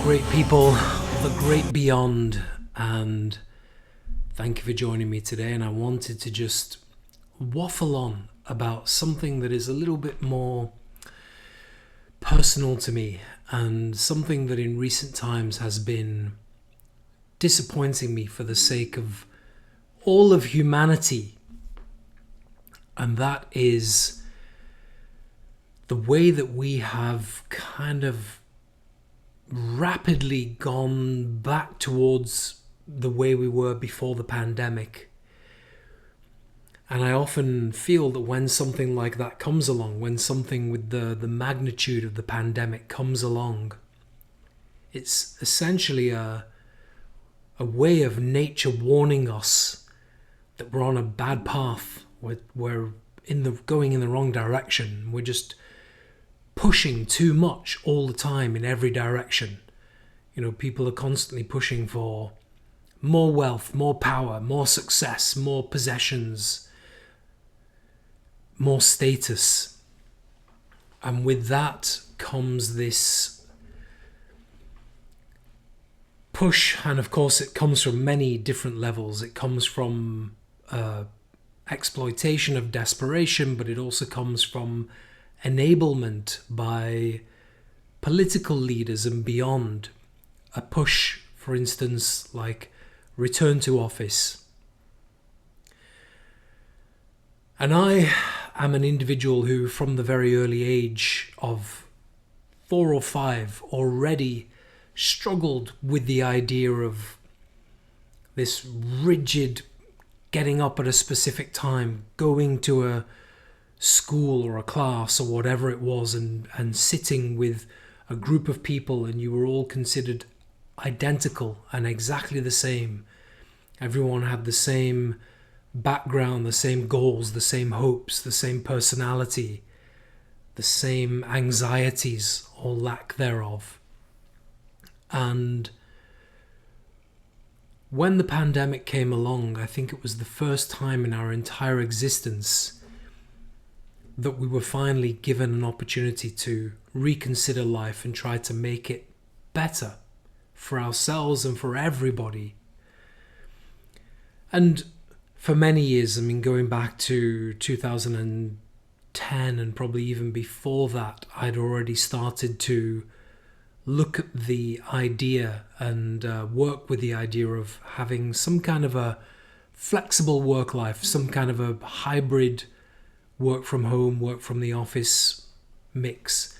great people, the great beyond, and thank you for joining me today. And I wanted to just waffle on about something that is a little bit more personal to me and something that in recent times has been disappointing me for the sake of all of humanity. And that is the way that we have kind of rapidly gone back towards the way we were before the pandemic. And I often feel that when something like that comes along, when something with the magnitude of the pandemic comes along, it's essentially a way of nature warning us that we're on a bad path. We're going in the wrong direction. We're just pushing too much all the time in every direction. You know, people are constantly pushing for more wealth, more power, more success, more possessions, more status. And with that comes this push, and of course it comes from many different levels. It comes from exploitation of desperation, but it also comes from enablement by political leaders and beyond. A push, for instance, like return to office. And I am an individual who, from the very early age of 4 or 5, already struggled with the idea of this rigid getting up at a specific time, going to a school or a class or whatever it was, and sitting with a group of people, and you were all considered identical and exactly the same. Everyone had the same background, the same goals, the same hopes, the same personality, the same anxieties or lack thereof. And when the pandemic came along, I think it was the first time in our entire existence that we were finally given an opportunity to reconsider life and try to make it better for ourselves and for everybody. And for many years, I mean, going back to 2010 and probably even before that, I'd already started to look at the idea and work with the idea of having some kind of a flexible work life, some kind of a hybrid work from home, work from the office mix.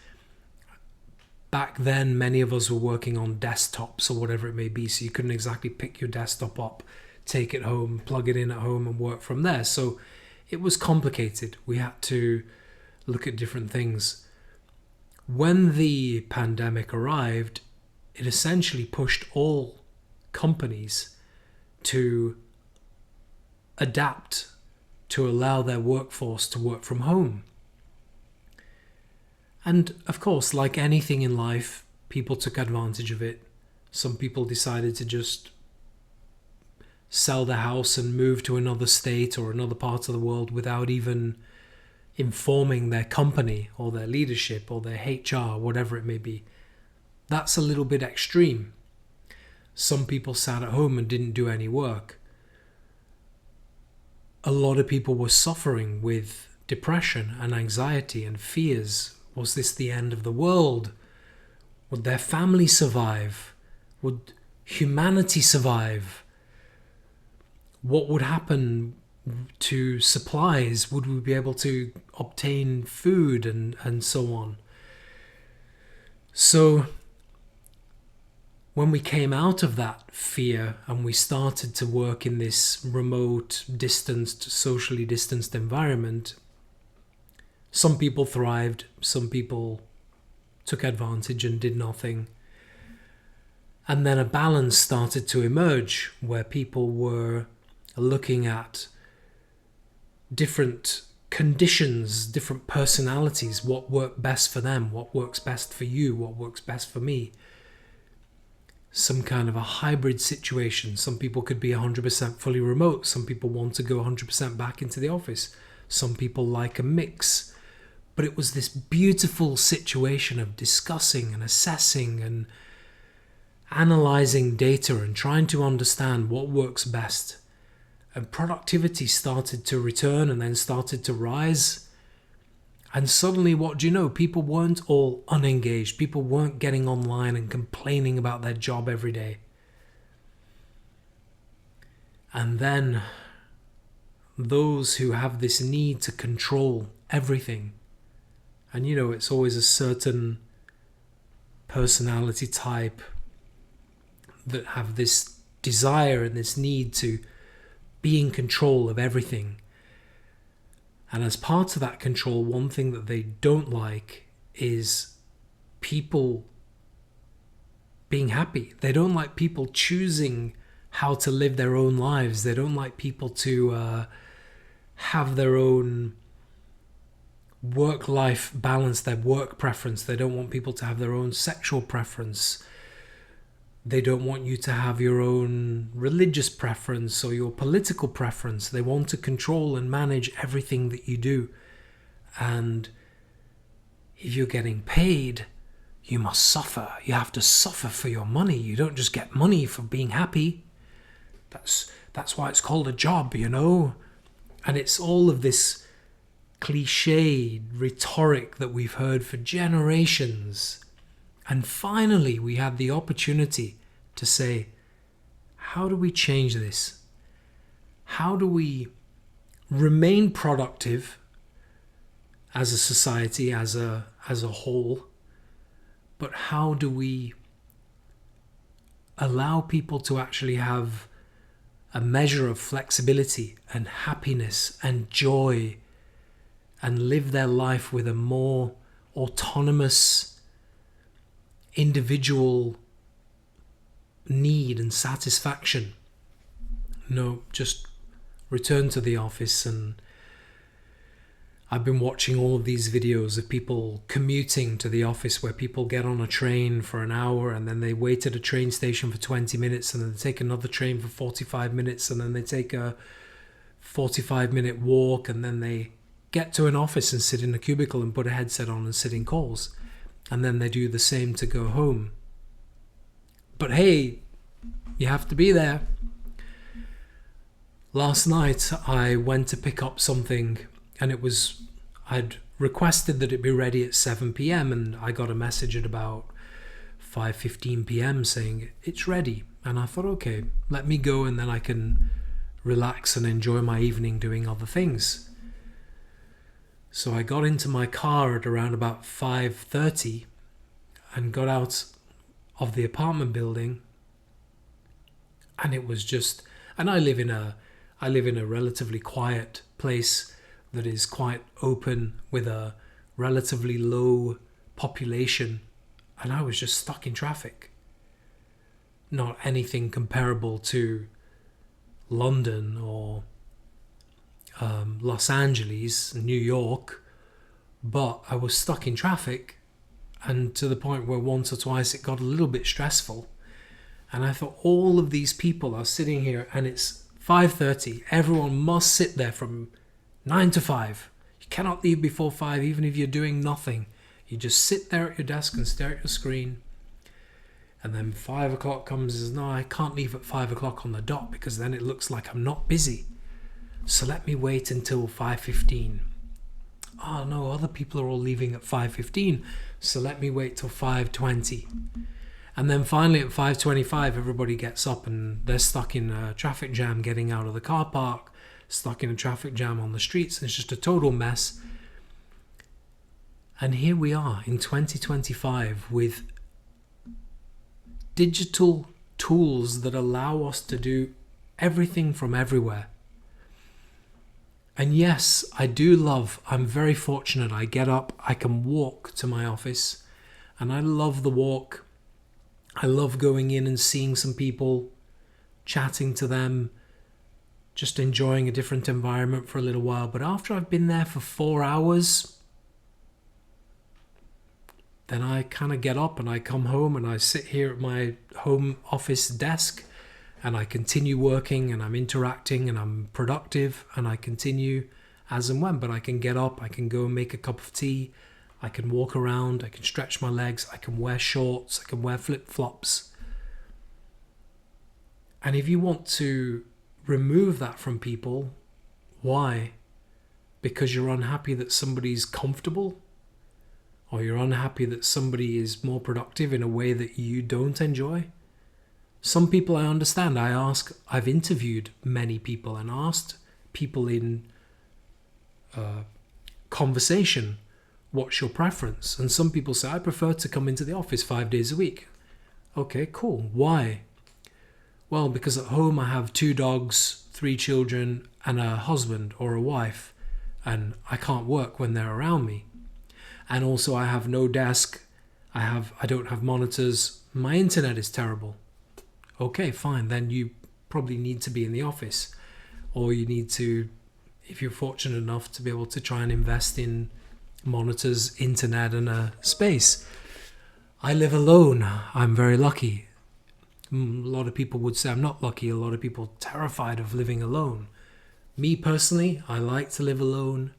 Back then, many of us were working on desktops or whatever it may be, so you couldn't exactly pick your desktop up, take it home, plug it in at home and work from there. So it was complicated. We had to look at different things. When the pandemic arrived, it essentially pushed all companies to adapt to allow their workforce to work from home. And of course, like anything in life, people took advantage of it. Some people decided to just sell their house and move to another state or another part of the world without even informing their company or their leadership or their HR, whatever it may be. That's a little bit extreme. Some people sat at home and didn't do any work. A lot of people were suffering with depression and anxiety and fears. Was this the end of the world? Would their family survive? Would humanity survive? What would happen to supplies? Would we be able to obtain food and so on? So when we came out of that fear and we started to work in this remote, distanced, socially distanced environment, some people thrived, some people took advantage and did nothing. And then a balance started to emerge where people were looking at different conditions, different personalities, what worked best for them, what works best for you, what works best for me. Some kind of a hybrid situation. Some people could be 100% fully remote. Some people want to go 100% back into the office. Some people like a mix. But it was this beautiful situation of discussing and assessing and analyzing data and trying to understand what works best. And productivity started to return and then started to rise. And suddenly, what do you know? People weren't all unengaged. People weren't getting online and complaining about their job every day. And then those who have this need to control everything, and you know, it's always a certain personality type that have this desire and this need to be in control of everything. And as part of that control, one thing that they don't like is people being happy. They don't like people choosing how to live their own lives. They don't like people to have their own work-life balance, their work preference. They don't want people to have their own sexual preference. They don't want you to have your own religious preference or your political preference. They want to control and manage everything that you do. And if you're getting paid, you must suffer. You have to suffer for your money. You don't just get money for being happy. That's why it's called a job, you know? And it's all of this cliched rhetoric that we've heard for generations. And finally, we had the opportunity to say, how do we change this? How do we remain productive as a society, as a whole? But how do we allow people to actually have a measure of flexibility and happiness and joy and live their life with a more autonomous individual need and satisfaction? No, just return to the office. And I've been watching all of these videos of people commuting to the office, where people get on a train for an hour and then they wait at a train station for 20 minutes and then they take another train for 45 minutes and then they take a 45-minute walk and then they get to an office and sit in a cubicle and put a headset on and sit in calls. And then they do the same to go home. But hey, you have to be there. Last night I went to pick up something, and I'd requested that it be ready at 7 p.m. and I got a message at about 5:15 p.m. saying it's ready. And I thought, okay, let me go and then I can relax and enjoy my evening doing other things. So I got into my car at around about 5:30 and got out of the apartment building, and it was just, and I live in a relatively quiet place that is quite open with a relatively low population, and I was just stuck in traffic. Not anything comparable to London or Los Angeles, New York, but I was stuck in traffic, and to the point where once or twice it got a little bit stressful. And I thought, all of these people are sitting here and it's 5:30. Everyone must sit there from 9 to 5. You cannot leave before 5, even if you're doing nothing. You just sit there at your desk and stare at your screen. And then 5 o'clock comes and says, no, I can't leave at 5 o'clock on the dot because then it looks like I'm not busy. So let me wait until 5:15. Oh no, other people are all leaving at 5:15. So let me wait till 5:20. And then finally at 5:25, everybody gets up and they're stuck in a traffic jam getting out of the car park, stuck in a traffic jam on the streets. And it's just a total mess. And here we are in 2025 with digital tools that allow us to do everything from everywhere. And yes, I'm very fortunate. I get up, I can walk to my office, and I love the walk. I love going in and seeing some people, chatting to them, just enjoying a different environment for a little while. But after I've been there for 4 hours, then I kind of get up and I come home and I sit here at my home office desk and I continue working and I'm interacting and I'm productive and I continue as and when. But I can get up, I can go and make a cup of tea, I can walk around, I can stretch my legs, I can wear shorts, I can wear flip-flops. And if you want to remove that from people, why? Because you're unhappy that somebody's comfortable? Or you're unhappy that somebody is more productive in a way that you don't enjoy? Some people I understand. I've interviewed many people and asked people in conversation, what's your preference? And some people say, I prefer to come into the office 5 days a week. Okay, cool. Why? Well, because at home I have 2 dogs, 3 children, and a husband or a wife, and I can't work when they're around me. And also I have no desk, I don't have monitors, my internet is terrible. Okay, fine, then you probably need to be in the office, or you need to, if you're fortunate enough to be able to try and invest in monitors, internet, and a space. I live alone. I'm very lucky. A lot of people would say I'm not lucky. A lot of people are terrified of living alone. Me personally, I like to live alone.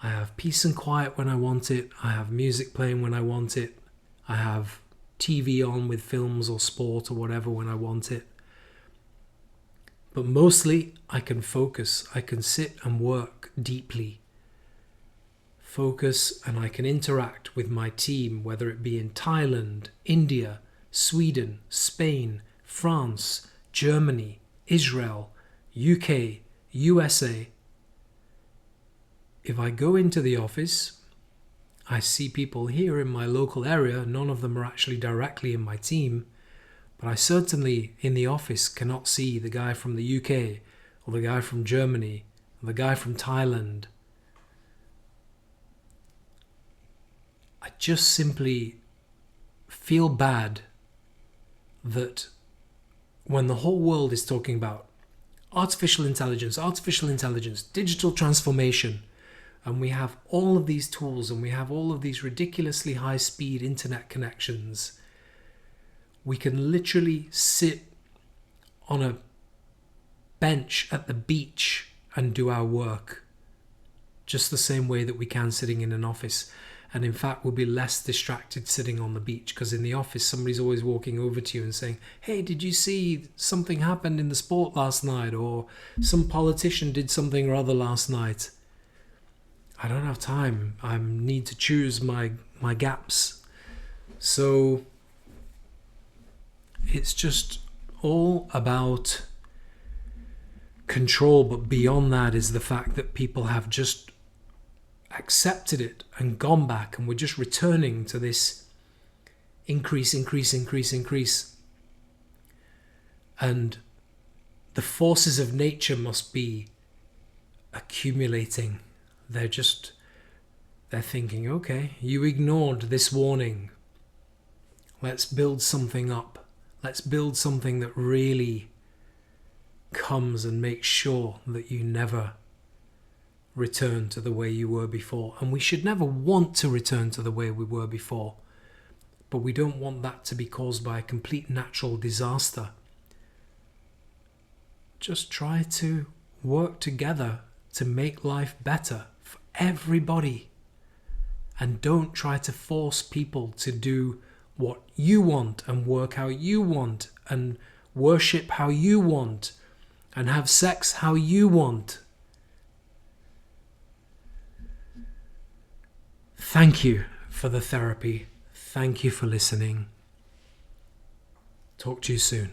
I have peace and quiet when I want it. I have music playing when I want it. I have TV on with films or sport or whatever when I want it. But mostly I can focus. I can sit and work deeply. Focus, and I can interact with my team, whether it be in Thailand, India, Sweden, Spain, France, Germany, Israel, UK, USA. If I go into the office, I see people here in my local area. None of them are actually directly in my team, but I certainly in the office cannot see the guy from the UK or the guy from Germany or the guy from Thailand. I just simply feel bad that when the whole world is talking about artificial intelligence, digital transformation, and we have all of these tools and we have all of these ridiculously high-speed internet connections, we can literally sit on a bench at the beach and do our work just the same way that we can sitting in an office. And in fact, we'll be less distracted sitting on the beach, because in the office, somebody's always walking over to you and saying, hey, did you see something happened in the sport last night? Or some politician did something or other last night. I don't have time. I need to choose my gaps. So it's just all about control. But beyond that is the fact that people have just accepted it and gone back, and we're just returning to this increase. And the forces of nature must be accumulating. They're thinking, okay, you ignored this warning. Let's build something up. Let's build something that really comes and makes sure that you never return to the way you were before. And we should never want to return to the way we were before, but we don't want that to be caused by a complete natural disaster. Just try to work together to make life better for everybody, and don't try to force people to do what you want and work how you want and worship how you want and have sex how you want. Thank you for the therapy. Thank you for listening. Talk to you soon.